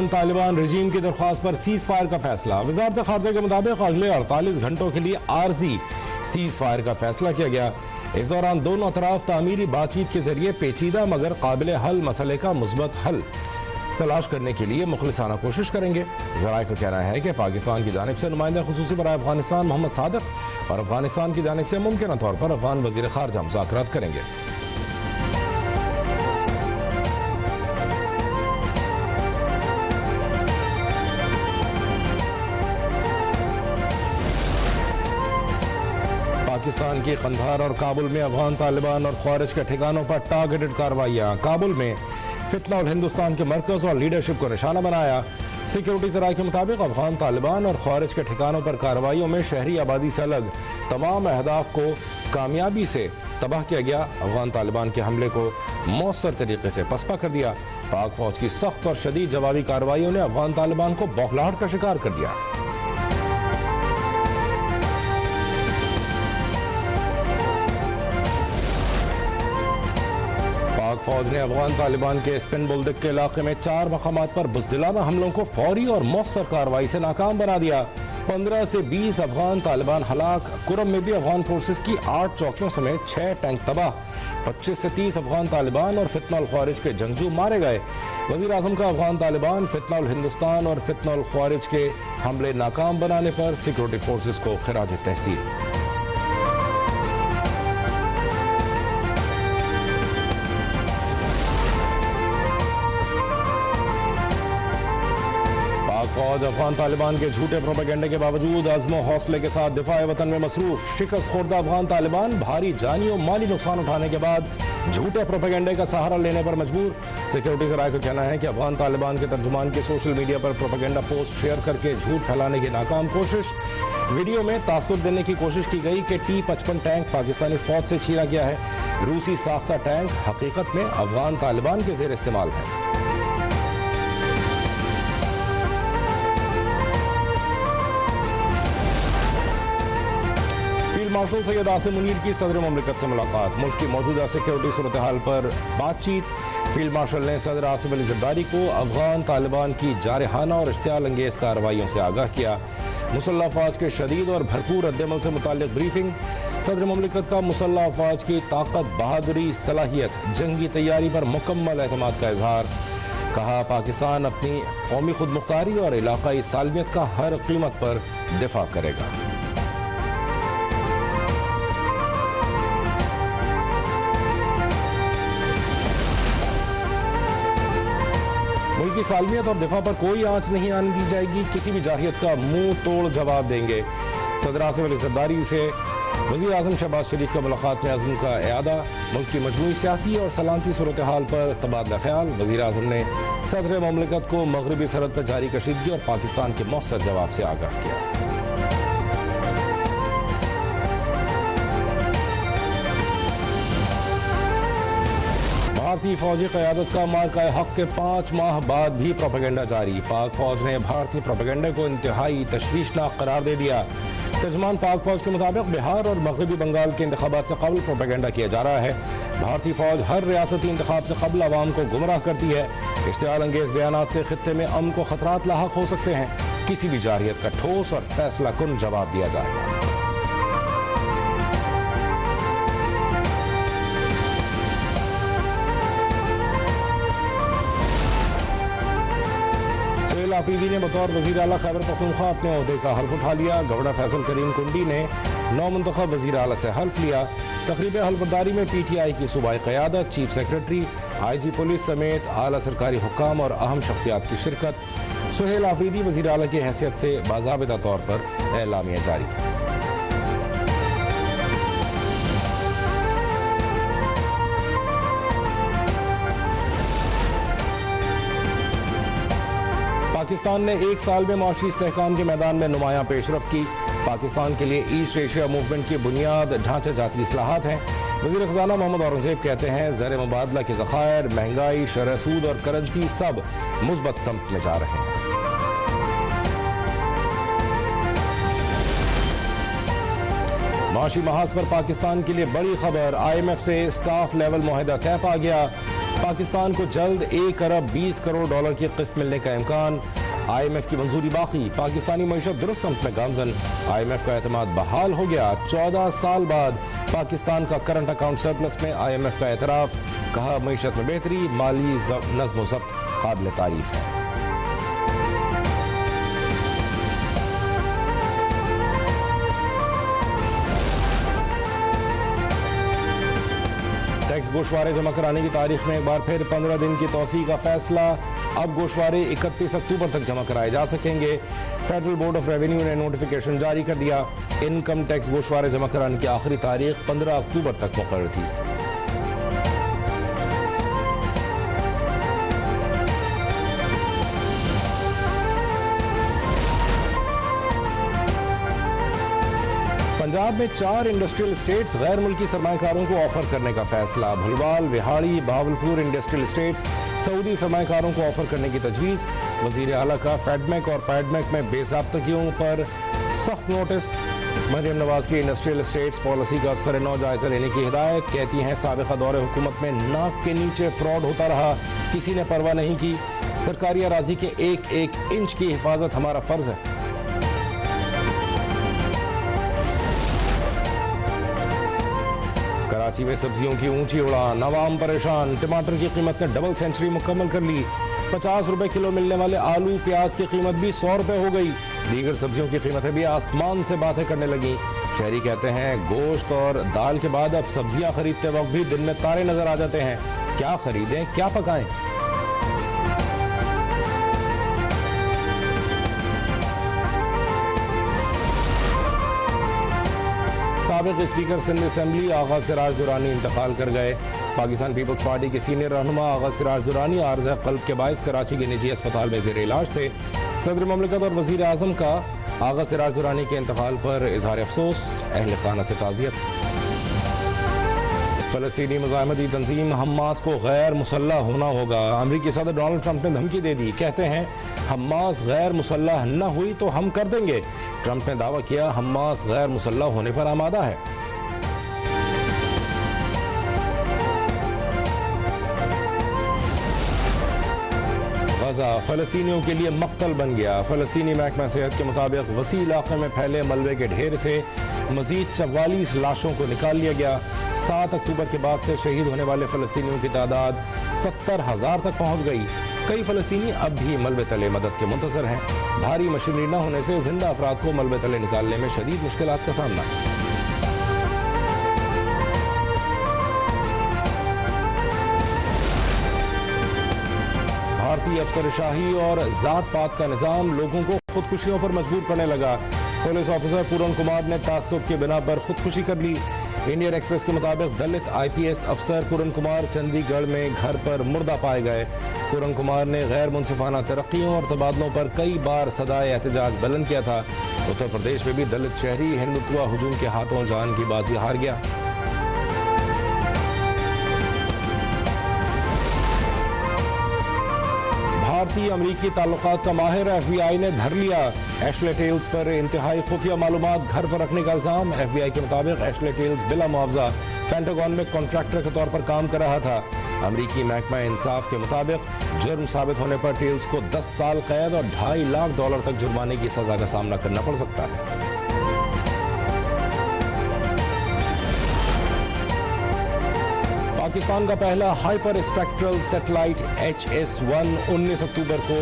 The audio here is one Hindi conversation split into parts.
अफगान तालिबान रजीम की दरख्वास्त पर सीज फायर का फैसला। वजारत खारजा के मुताबिक अगले 48 घंटों के लिए आर्जी सीज फायर का फैसला किया गया। इस दौरान दोनों अतराफ तामीरी बातचीत के जरिए पेचीदा मगर काबिल हल मसले का मुस्बत हल तलाश करने के लिए मुखलिसाना कोशिश करेंगे। ज़राए का कहना है कि पाकिस्तान की जानिब से नुमाइंदा खुसूसी बराए अफगानिस्तान मोहम्मद सादिक और अफगानिस्तान की जानिब से मुमकिन तौर पर अफगान वज़ीर ख़ारजा मुज़ाकरात करेंगे। पाकिस्तान की कंधार और काबुल में अफगान तालिबान और ख्वारिज के ठिकानों पर टारगेटेड कार्रवाइयाँ। काबुल में फितना और हिंदुस्तान के मरकज और लीडरशिप को निशाना बनाया। सिक्योरिटी ज़राए के मुताबिक अफगान तालिबान और ख्वारिज के ठिकानों पर कार्रवाइयों में शहरी आबादी से अलग तमाम अहदाफ को कामयाबी से तबाह किया गया। अफगान तालिबान के हमले को मौसर तरीके से पसपा कर दिया। पाक फौज की सख्त और शदीद जवाबी कार्रवाइयों ने अफगान तालिबान को बौखलाहट का शिकार कर दिया। फौज ने अफगान तालिबान के स्पिन बुल्दिक के इलाके में 4 मकामात पर बुज़दिलाना हमलों को फौरी और मौसर कार्रवाई से नाकाम बना दिया। 15 से 20 अफगान तालिबान हलाक। कुरम में भी अफगान फोर्सेस की 8 चौकियों समेत 6 टैंक तबाह। 25 से 30 अफगान तालिबान और फितना उल ख्वारिज के जंगजू मारे गए। वज़ीर आज़म का अफगान तालिबान, फितना उल हिंदुस्तान और फितना उल ख्वारिज के हमले नाकाम बनाने पर सिक्योरिटी फोर्सेस को खिराज तहसीन। फौज अफगान तालिबान के झूठे प्रोपेगेंडे के बावजूद अज़्म और हौसले के साथ दिफाए वतन में मसरूफ। शिकस्त खुर्दा अफगान तालिबान भारी जानी और माली नुकसान उठाने के बाद झूठे प्रोपेगेंडे का सहारा लेने पर मजबूर। सिक्योरिटी ज़राए का कहना है कि अफगान तालिबान के तर्जुमान की सोशल मीडिया पर प्रोपेगेंडा पोस्ट शेयर करके झूठ फैलाने की नाकाम कोशिश। वीडियो में तासुर देने की कोशिश की गई कि T-55 टैंक पाकिस्तानी फौज से छीना गया है। रूसी साख्ता टैंक हकीकत में अफगान तालिबान के ज़ेर इस्तेमाल है। मार्शल सैयद आसिम मुनीर की सदर ममलिकत से मुलाकात। मुल्क की मौजूदा सिक्योरिटी सूरत हाल पर बातचीत। फील्ड मार्शल ने सदर आसिम अली ज़रदारी को अफगान तालिबान की जारहाना और इश्तियाल अंगेज कार्रवाइयों से आगाह किया। मुसल्लह अफवाज के शदीद और भरपूर रद्दमल से मुताल्लिक ब्रीफिंग। सदर ममलिकत का मुसल्लह अफवाज की ताकत, बहादुरी, सलाहियत, जंगी तैयारी पर मुकम्मल एतमाद का इजहार। कहा, पाकिस्तान अपनी कौमी खुद मुख्तारी और इलाकाई सालमियत का हर कीमत पर दिफा करेगा। मुल्क की सालमियत और दिफा पर कोई आंच नहीं आने दी जाएगी। किसी भी जारहियत का मुंह तोड़ जवाब देंगे। सदर आसिम अली ज़रदारी से वज़ीर आज़म शहबाज शरीफ का मुलाकात में अज़्म का इयादा। मुल्क की मजमूई सियासी और सलामती सूरत हाल पर तबादला ख्याल। वज़ीर आज़म ने सदर ममलिकत को मगरबी सरहद पर जारी कशीदगी और पाकिस्तान के मौसर जवाब से आगाह किया। भारतीय फौजी क़यादत का मार्का हक के 5 माह बाद भी प्रोपेगेंडा जारी। पाक फौज ने भारतीय प्रोपेगेंडे को इंतहाई तशवीशनाक करार दे दिया। तर्जुमान पाक फौज के मुताबिक बिहार और मगरबी बंगाल के इंतखाबात से कबल प्रोपेगेंडा किया जा रहा है। भारतीय फौज हर रियासती इंतखाब से कबल आवाम को गुमराह करती है। इश्तियाल अंगेज बयानात से खित्ते में अमन को खतरात लाहक हो सकते हैं। किसी भी जारहियत का ठोस और फैसला कुन जवाब दिया जाएगा। आफरीदी ने बतौर वज़ीर आला खैबर पख्तूनख्वा अपने ओहदे का हल्फ उठा लिया। गवर्नर फैसल करीम कुंडी ने नौमुंतखब वज़ीर आला से हल्फ लिया। तकरीब हल्फबरदारी में PTI की सूबाई क़यादत, चीफ सेक्रेटरी, IG पुलिस समेत आला सरकारी हुक्काम और अहम शख्सियात की शिरकत। सुहेल आफरीदी वज़ीर आला की हैसियत से बाज़ाबिता तौर पर एलामिया जारी। पाकिस्तान ने 1 साल में माशी इस्तेहकाम के मैदान में नुमायां पेशरफ की। पाकिस्तान के लिए ईस्ट एशिया मूवमेंट की बुनियाद ढांचे जाती इस्लाहात हैं। वज़ीर ख़ज़ाना मोहम्मद औरंगज़ेब कहते हैं, ज़र मुबादला के ज़खायर, महंगाई, शरह सूद और करेंसी सब मुस्बत समत में जा रहे हैं। माशी महाज पर पाकिस्तान के लिए बड़ी खबर। IMF से स्टाफ लेवल मुआहिदा तय पा गया। पाकिस्तान को जल्द 1 अरब 20 करोड़ डॉलर की किस्त मिलने का इम्कान। IMF की मंजूरी बाकी, पाकिस्तानी मईशत दुरुस्त समत में गामजन। IMF का एतमाद बहाल हो गया, 14 साल बाद पाकिस्तान का करंट अकाउंट सरप्लस में। IMF का एतराफ, कहा मईशत में बेहतरी, माली नज़्म ज़ब्त काबिल तारीफ है। टैक्स गोशवारे जमा कराने की तारीख में एक बार फिर 15 दिन की तौसीह का फैसला। अब गोशवारे 31 अक्टूबर तक जमा कराए जा सकेंगे। फेडरल बोर्ड ऑफ रेवेन्यू ने नोटिफिकेशन जारी कर दिया। इनकम टैक्स गोशवारे जमा कराने की आखिरी तारीख 15 अक्टूबर तक मुकर्रर थी। पंजाब में 4 इंडस्ट्रियल स्टेट्स गैर मुल्की सरमाकारों को ऑफर करने का फैसला। Bhulwal, Vehari, Bahawalpur industrial states Saudi सरमाकारों को ऑफर करने की तजवीज़। वज़ीर आला का फेडमैक और पैडमैक में बेज़ाब्तगियों पर सख्त नोटिस। मरियम नवाज की इंडस्ट्रियल स्टेट्स पॉलिसी का सर-ए-नौ जायजा लेने की हिदायत। कहती हैं साबिक़ा दौरे हुकूमत में नाक के नीचे फ्रॉड होता रहा, किसी ने परवाह नहीं की। सरकारी अराजी के एक एक इंच की हिफाजत हमारा फर्ज है। कराची में सब्जियों की ऊंची उड़ान, अवाम परेशान। टमाटर की कीमत ने डबल सेंचुरी मुकम्मल कर ली। 50 रुपए किलो मिलने वाले आलू प्याज की कीमत भी 100 रुपए हो गई। दीगर सब्जियों की कीमतें भी आसमान से बातें करने लगी। शहरी कहते हैं गोश्त और दाल के बाद अब सब्जियां खरीदते वक्त भी दिन में तारे नजर आ जाते हैं। क्या खरीदें, क्या पकाएं? साबिक स्पीकर सिंध असेंबली आगा सिराज दुरानी इंतकाल कर गए। पाकिस्तान पीपल्स पार्टी के सीनियर रहनुमा आगा सिराज दुरानी आर्ज़ा क़ल्ब के बायस कराची के निजी अस्पताल में ज़ेर इलाज थे। सदर ममलिकत और वज़ीर आज़म का आगा सिराज दुरानी के इंतकाल पर इज़हार अफसोस, अहल खाना से ताज़ियत। फ़लस्तीनी मुज़ाहिमती तंजीम हमास को गैर मुसल्लह होना होगा। अमरीकी सदर डोनाल्ड ट्रंप ने धमकी दे दी। कहते हैं हमास गैर मुसल्लह न हुई तो हम कर देंगे। ट्रंप ने दावा किया हमास गैर मुसल्लह होने पर आमादा है। गजा फ़लस्तीनियों के लिए मक्तल बन गया। फ़लस्तीनी महकमा सेहत के मुताबिक वसी इलाके में फैले मलबे के ढेर से मजीद 44 लाशों को निकाल लिया गया। 7 अक्टूबर के बाद से शहीद होने वाले फ़लस्तीनियों की तादाद 70,000 तक पहुँच गई। कई फ़लस्तीनी अब भी मलबे तले मदद के मुंतज़र हैं। भारी मशीनरी न होने से जिंदा अफराद को मलबे तले निकालने में शदीद मुश्किलात का सामना। भारतीय अफसरशाही और जात पात का निज़ाम लोगों को खुदकुशियों पर मजबूर करने लगा। पुलिस ऑफिसर पूरन कुमार ने तासुब के बिना पर खुदकुशी कर ली। इंडियन एक्सप्रेस के मुताबिक दलित IPS अफसर पूरन कुमार चंडीगढ़ में घर पर मुर्दा पाए गए। पूरन कुमार ने गैर मुनसिफाना तरक्कियों और तबादलों पर कई बार सदाए एहतजाज बुलंद किया था। उत्तर प्रदेश में भी दलित शहरी हिंदुत्व हुजूम के हाथों जान की बाजी हार गया। भारतीय अमरीकी ताल्लुकात का माहिर FBI ने धर लिया। एशले टेल्स पर इंतहाई खुफिया मालूमात घर पर रखने का इल्जाम। FBI के मुताबिक एशले टेल्स बिला मुआवजा पेंटागन में कॉन्ट्रैक्टर के तौर पर काम कर रहा था। अमरीकी महकमा इंसाफ के मुताबिक जुर्म साबित होने पर टेल्स को 10 साल कैद और $2.5 लाख तक जुर्माने की सजा का सामना करना पड़ सकता है। पाकिस्तान का पहला हाइपर स्पेक्ट्रल सैटेलाइट HS-1 19 अक्टूबर को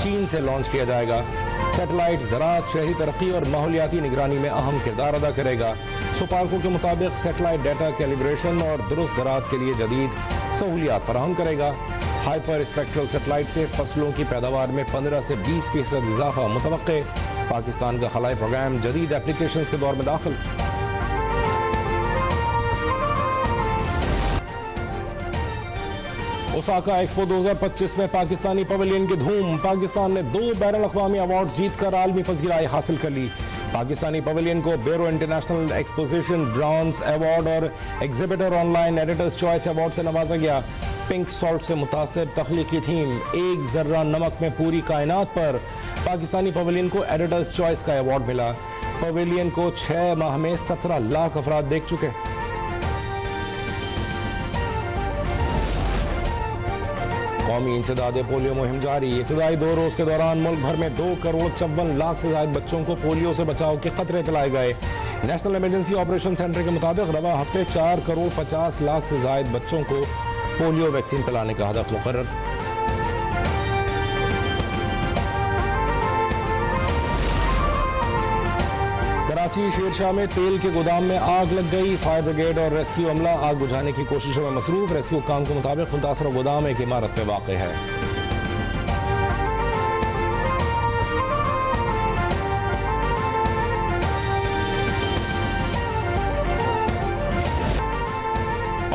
चीन से लॉन्च किया जाएगा। सैटेलाइट ज़राअत, शहरी तरक्की और माहौलियाती निगरानी में अहम किरदार अदा करेगा। सुपार्को के मुताबिक सैटेलाइट डाटा कैलिब्रेशन और दुरुस्त ज़राअत के लिए जदीद सहूलियात फराहम करेगा। हाइपर स्पेक्ट्रल सैटेलाइट से फसलों की पैदावार में 15 से 20% इजाफा मुतवक्के। पाकिस्तान का खलाई प्रोग्राम जदीद एप्लीकेशंस के दौर में दाखिल। ओसाका एक्सपो 2025 में पाकिस्तानी पवेलियन की धूम। पाकिस्तान ने 2 बैनुल अक़वामी अवार्ड जीतकर आलमी पज़ीराई हासिल कर ली। पाकिस्तानी पवेलियन को bureau international exposition bronze award और exhibitor online editors choice award से नवाजा गया। पिंक सॉल्ट से मुतासिब तख्लीकी थीम एक जर्रा नमक में पूरी कायनात पर पाकिस्तानी पवेलियन को एडिटर्स चॉइस का अवार्ड मिला। पवेलियन को 6 माह में 17 लाख अफराद देख चुके। कौमी इंसदाद पोलियो मुहिम जारी। इब्तदाई 2 रोज के दौरान मुल्क भर में 2,54,00,000 से ज्यादा बच्चों को पोलियो से बचाव के खतरे तलाए गए। नेशनल इमरजेंसी ऑपरेशन सेंटर के मुताबिक रवा हफ्ते 4,50,00,000 से ज्यादा बच्चों को पोलियो वैक्सीन पिलाने का हदफ मुकर्रर। कराची शेरशाह में तेल के गोदाम में आग लग गई। फायर ब्रिगेड और रेस्क्यू अमला आग बुझाने की कोशिशों में मसरूफ। रेस्क्यू काम के मुताबिक मुतासरा गोदाम एक इमारत में वाक़ है।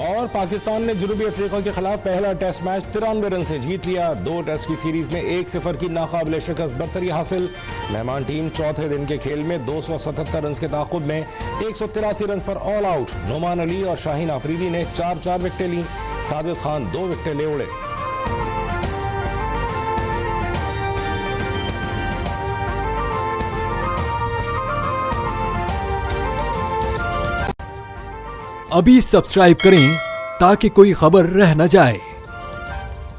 और पाकिस्तान ने जनूबी अफ्रीका के खिलाफ पहला टेस्ट मैच 93 रन से जीत लिया। 2 टेस्ट की सीरीज में 1-0 की नाकाबिले शिकस्त बरतरी हासिल। मेहमान टीम चौथे दिन के खेल में 277 रन के ताक़ुब में 183 रन पर ऑल आउट। नोमान अली और शाहीन आफरीदी ने 4-4 विकेटें ली। साजिद खान 2 विकेटें ले उड़े। अभी सब्सक्राइब करें ताकि कोई खबर रह न जाए।